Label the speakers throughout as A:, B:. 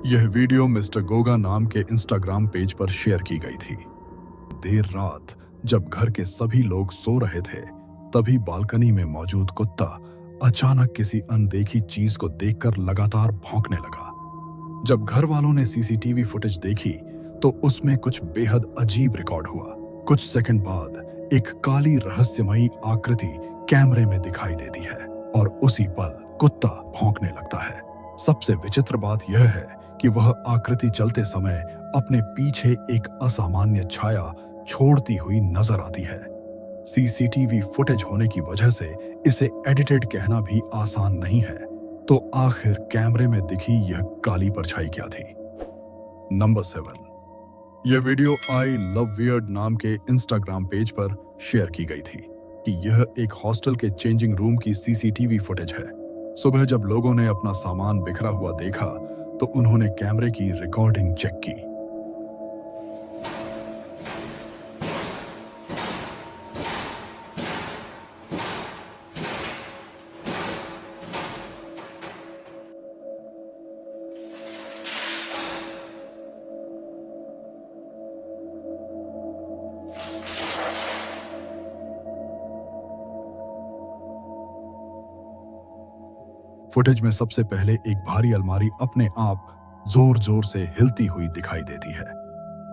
A: यह video mister Goga नाम के इंस्टाग्राम पेज पर शेयर की गई थी। देर रात जब घर के सभी लोग सो रहे थे, तभी बालकनी में मौजूद कुत्ता अचानक किसी अनदेखी चीज को देखकर लगातार भौंकने लगा। जब घर वालों ने सीसीटीवी फुटेज देखी तो उसमें कुछ बेहद अजीब रिकॉर्ड हुआ। कुछ सेकंड बाद एक काली रहस्यमयी आकृति कैमरे में दिखाई देती है और उसी पल कुत्ता भौंकने लगता है। सबसे विचित्र बात यह है कि वह आकृति चलते समय अपने पीछे एक असामान्य छाया छोड़ती हुई नजर आती है। सीसीटीवी फुटेज होने की वजह से इसे एडिटेड कहना भी आसान नहीं है। तो आखिर कैमरे में दिखी यह काली परछाई क्या थी? नंबर 7, यह वीडियो आई लव वियर्ड नाम के इंस्टाग्राम पेज पर शेयर की गई थी कि यह एक हॉस्टल के चेंजिंग रूम की सीसीटीवी फुटेज है। सुबह जब लोगों ने अपना सामान बिखरा हुआ देखा तो उन्होंने कैमरे की रिकॉर्डिंग चेक की। फुटेज में सबसे पहले एक भारी अलमारी अपने आप जोर जोर से हिलती हुई दिखाई देती है।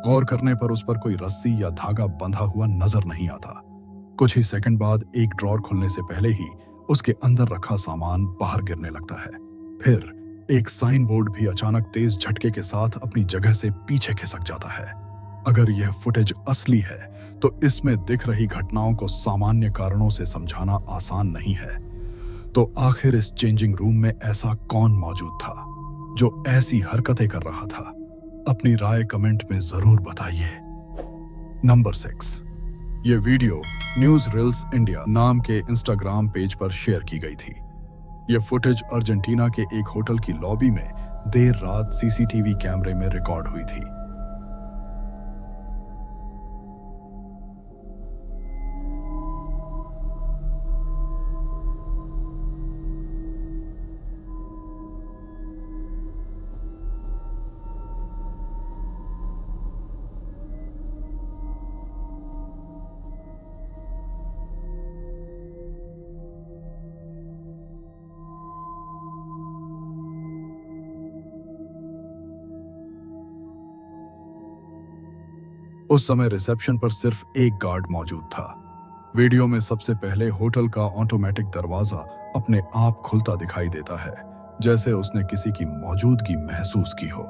A: गौर करने पर उस पर कोई रस्सी या धागा बंधा हुआ नजर नहीं आता। कुछ ही सेकंड बाद एक ड्रॉर खुलने से पहले ही उसके अंदर रखा सामान बाहर गिरने लगता है। फिर एक साइन बोर्ड भी अचानक तेज झटके के साथ अपनी जगह से पीछे खिसक जाता है। अगर यह फुटेज असली है तो इसमें दिख रही घटनाओं को सामान्य कारणों से समझाना आसान नहीं है। तो आखिर इस चेंजिंग रूम में ऐसा कौन मौजूद था जो ऐसी हरकतें कर रहा था? अपनी राय कमेंट में जरूर बताइए। नंबर 6, यह वीडियो न्यूज रील्स इंडिया नाम के इंस्टाग्राम पेज पर शेयर की गई थी। यह फुटेज अर्जेंटीना के एक होटल की लॉबी में देर रात सीसीटीवी कैमरे में रिकॉर्ड हुई थी। उस समय रिसेप्शन पर सिर्फ एक गार्ड मौजूद था। वीडियो में सबसे पहले होटल का ऑटोमेटिक दरवाजा अपने आप खुलता दिखाई देता है, जैसे उसने किसी की मौजूदगी महसूस की हो।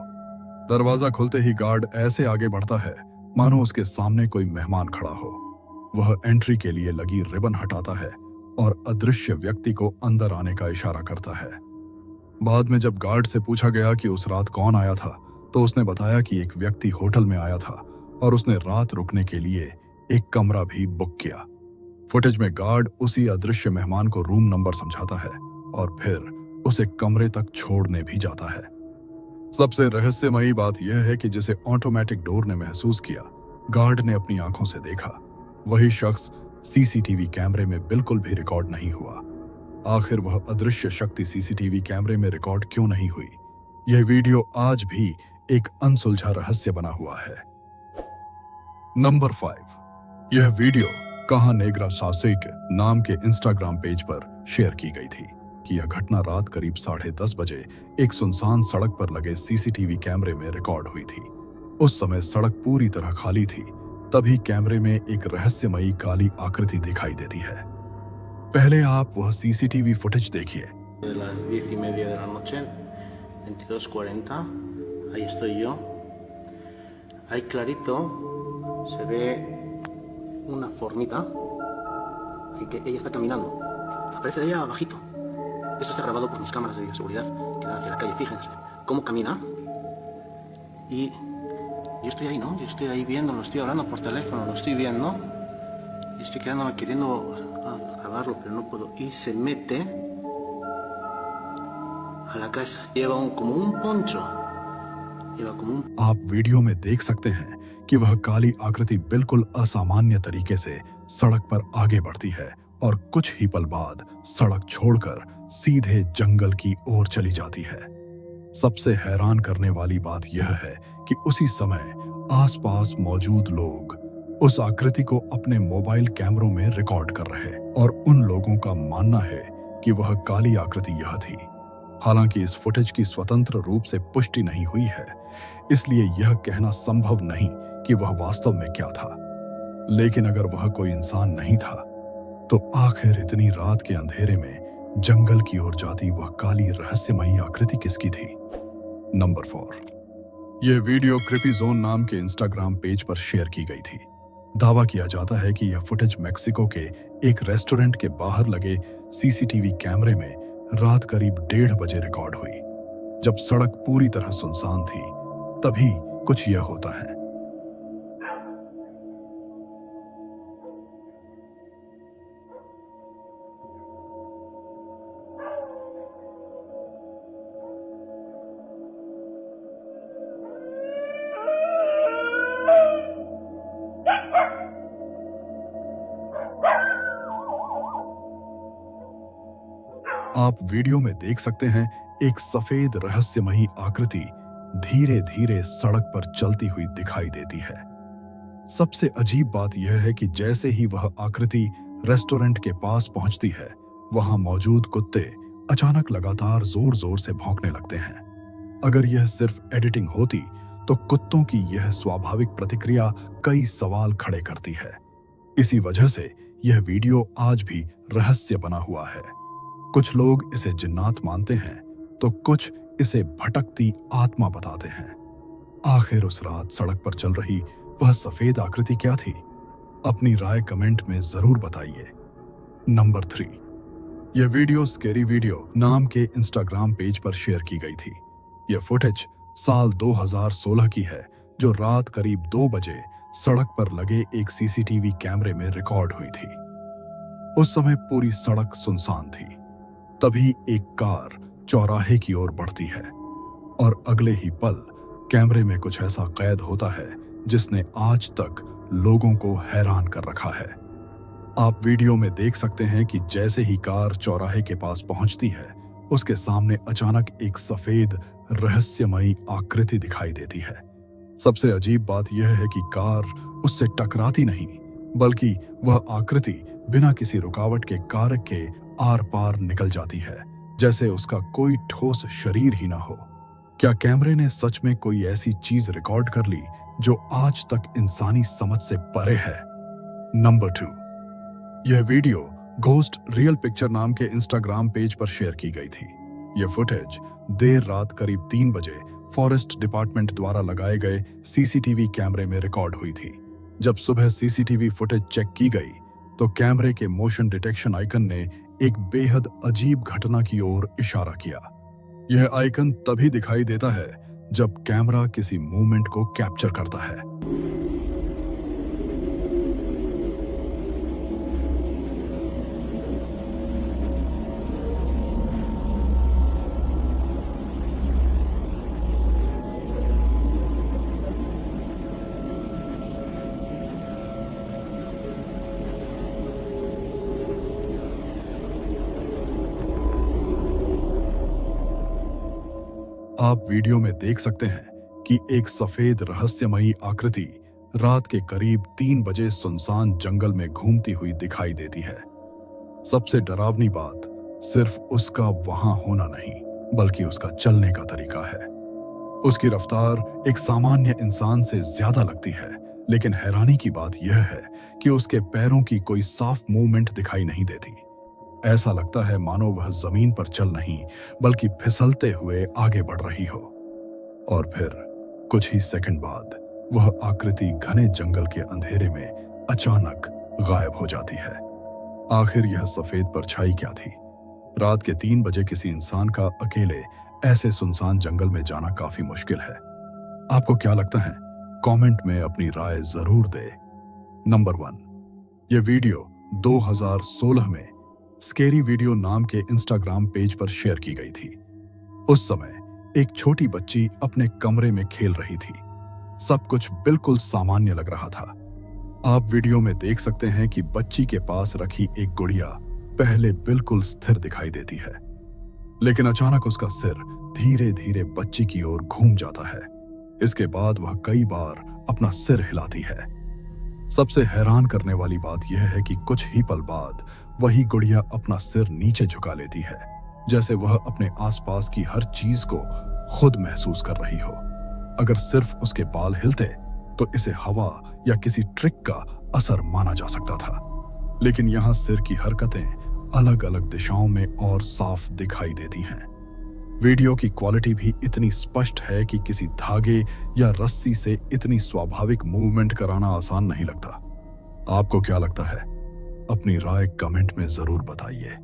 A: दरवाजा खुलते ही गार्ड ऐसे आगे बढ़ता है मानो उसके सामने कोई मेहमान खड़ा हो। वह एंट्री के लिए लगी रिबन हटाता है और अदृश्य व्यक्ति को अंदर आने का इशारा करता है। बाद में जब गार्ड से पूछा गया कि उस रात कौन आया था, तो उसने बताया कि एक व्यक्ति होटल में आया था और उसने रात रुकने के लिए एक कमरा भी बुक किया। फुटेज में गार्ड उसी अदृश्य मेहमान को रूम नंबर समझाता है और फिर उसे कमरे तक छोड़ने भी जाता है। सबसे रहस्यमयी बात यह है कि जिसे ऑटोमेटिक डोर ने महसूस किया, गार्ड ने अपनी आंखों से देखा। वही शख्स सीसीटीवी कैमरे में बिल्कुल भी रिकॉर्ड नहीं हुआ। आखिर वह अदृश्य शक्ति सीसीटीवी कैमरे में रिकॉर्ड क्यों नहीं हुई? यह वीडियो आज भी एक अनसुलझा रहस्य बना हुआ है। नंबर 5, यह वीडियो कहा नेग्रा सासिक नाम के इंस्टाग्राम पेज पर शेयर की गई थी कि यह घटना रात करीब 10:30 बजे एक सुनसान सड़क पर लगे सीसीटीवी कैमरे में रिकॉर्ड हुई थी। उस समय सड़क पूरी तरह खाली थी। तभी कैमरे में एक रहस्यमयी काली आकृति दिखाई देती है। पहले आप वह सीसीटीवी फुटेज देखिए।
B: 10:30 de la noche, 22:40, ahí estoy yo. Ahí clarito se ve una formita y que ella está caminando. Aparece de allá abajito. Esto está grabado por mis cámaras de videoseguridad que dan hacia la calle. Fíjense cómo camina. Y yo estoy ahí, ¿no? Yo estoy ahí viéndolo, estoy hablando por teléfono, lo estoy viendo. Y estoy quedándome queriendo grabarlo, pero no puedo. Y se mete a la casa. Lleva como un poncho.
A: आप video में देख सकते हैं कि वह काली आकृति बिल्कुल असामान्य तरीके से सड़क पर आगे बढ़ती है और कुछ ही पल बाद सड़क छोड़कर सीधे जंगल की ओर चली जाती है। सबसे हैरान करने वाली बात यह है कि उसी समय आसपास मौजूद लोग उस आकृति को अपने मोबाइल कैमरों में रिकॉर्ड कर रहे और उन लोगों का मानना है कि वह काली आकृति यह थी। हालांकि इस फुटेज की स्वतंत्र रूप से पुष्टि नहीं हुई है, इसलिए यह कहना संभव नहीं कि वह वास्तव में क्या था। लेकिन अगर वह कोई इंसान नहीं था, तो आखिर इतनी रात के अंधेरे में जंगल की ओर जाती वह काली रहस्यमयी आकृति किसकी थी? नंबर 4। यह वीडियो क्रिपी जोन नाम के इंस्टाग्राम पेज पर शेयर की गई थी। दावा किया जाता है कि यह फुटेज मेक्सिको के एक रेस्टोरेंट के बाहर लगे सीसीटीवी कैमरे में रात करीब 1:30 बजे रिकॉर्ड हुई। जब सड़क पूरी तरह सुनसान थी, तभी कुछ यह होता है। आप वीडियो में देख सकते हैं एक सफेद रहस्यमयी आकृति धीरे धीरे सड़क पर चलती हुई दिखाई देती है। सबसे अजीब बात यह है कि जैसे ही वह आकृति रेस्टोरेंट के पास पहुंचती है, वहां मौजूद कुत्ते अचानक लगातार जोर जोर से भौंकने लगते हैं। अगर यह सिर्फ एडिटिंग होती, तो कुत्तों की यह स्वाभाविक प्रतिक्रिया कई सवाल खड़े करती है। इसी वजह से यह वीडियो आज भी रहस्य बना हुआ है। कुछ लोग इसे जिन्नात मानते हैं, तो कुछ इसे भटकती आत्मा बताते हैं। आखिर उस रात सड़क पर चल रही वह सफेद आकृति क्या थी? अपनी राय कमेंट में जरूर बताइए। नंबर 3। यह वीडियो स्केरी वीडियो नाम के इंस्टाग्राम पेज पर शेयर की गई थी। यह फुटेज साल 2016 की है, जो रात करीब 2 बजे सड़क पर लगे एक सीसीटीवी कैमरे में रिकॉर्ड हुई थी। उस समय पूरी सड़क सुनसान थी। तभी एक कार चौराहे की ओर बढ़ती है और अगले ही पल कैमरे में कुछ ऐसा कैद होता है जिसने आज तक लोगों को हैरान कर रखा है। आप वीडियो में देख सकते हैं कि जैसे ही कार चौराहे के पास पहुंचती है, उसके सामने अचानक एक सफेद रहस्यमयी आकृति दिखाई देती है। सबसे अजीब बात यह है कि कार उससे टकराती नहीं, बल्कि वह आकृति बिना किसी रुकावट के कार के आर पार निकल जाती है, जैसे उसका कोई ठोस शरीर ही ना हो। क्या कैमरे ने सच में कोई ऐसी चीज रिकॉर्ड कर ली जो आज तक इंसानी समझ से परे है? नंबर 2। यह वीडियो घोस्ट रियल पिक्चर नाम के इंस्टाग्राम पेज पर शेयर की गई थी। यह फुटेज देर रात करीब 3 बजे फॉरेस्ट डिपार्टमेंट द्वारा लगाए गए सीसीटीवी कैमरे में रिकॉर्ड हुई थी। जब सुबह सीसीटीवी फुटेज चेक की गई, तो कैमरे के मोशन डिटेक्शन आइकन ने एक बेहद अजीब घटना की ओर इशारा किया। यह आइकन तभी दिखाई देता है जब कैमरा किसी मूवमेंट को कैप्चर करता है। आप वीडियो में देख सकते हैं कि एक सफेद रहस्यमयी आकृति रात के करीब 3 बजे सुनसान जंगल में घूमती हुई दिखाई देती है। सबसे डरावनी बात सिर्फ उसका वहां होना नहीं, बल्कि उसका चलने का तरीका है। उसकी रफ्तार एक सामान्य इंसान से ज्यादा लगती है, लेकिन हैरानी की बात यह है कि उसके पैरों की कोई साफ मूवमेंट दिखाई नहीं देती। ऐसा लगता है मानो वह जमीन पर चल नहीं, बल्कि फिसलते हुए आगे बढ़ रही हो। और फिर कुछ ही सेकंड बाद वह आकृति घने जंगल के अंधेरे में अचानक गायब हो जाती है। आखिर यह सफेद परछाई क्या थी? रात के 3 बजे किसी इंसान का अकेले ऐसे सुनसान जंगल में जाना काफी मुश्किल है। आपको क्या लगता है? कमेंट में अपनी राय जरूर दे। नंबर 1। यह वीडियो 2016 में स्केरी वीडियो नाम के इंस्टाग्राम पेज पर शेयर की गई थी। उस समय एक छोटी बच्ची अपने कमरे में खेल रही थी। सब कुछ बिल्कुल सामान्य लग रहा था। आप वीडियो में देख सकते हैं कि बच्ची के पास रखी एक गुड़िया पहले बिल्कुल स्थिर दिखाई देती है, लेकिन अचानक उसका सिर धीरे धीरे बच्ची की ओर घूम जाता है। इसके बाद वह कई बार अपना सिर हिलाती है। सबसे हैरान करने वाली बात यह है कि कुछ ही पल बाद वही गुड़िया अपना सिर नीचे झुका लेती है, जैसे वह अपने आसपास की हर चीज को खुद महसूस कर रही हो। अगर सिर्फ उसके बाल हिलते तो इसे हवा या किसी ट्रिक का असर माना जा सकता था, लेकिन यहाँ सिर की हरकतें अलग अलग दिशाओं में और साफ दिखाई देती हैं। वीडियो की क्वालिटी भी इतनी स्पष्ट है कि किसी धागे या रस्सी से इतनी स्वाभाविक मूवमेंट कराना आसान नहीं लगता। आपको क्या लगता है? अपनी राय कमेंट में जरूर बताइए।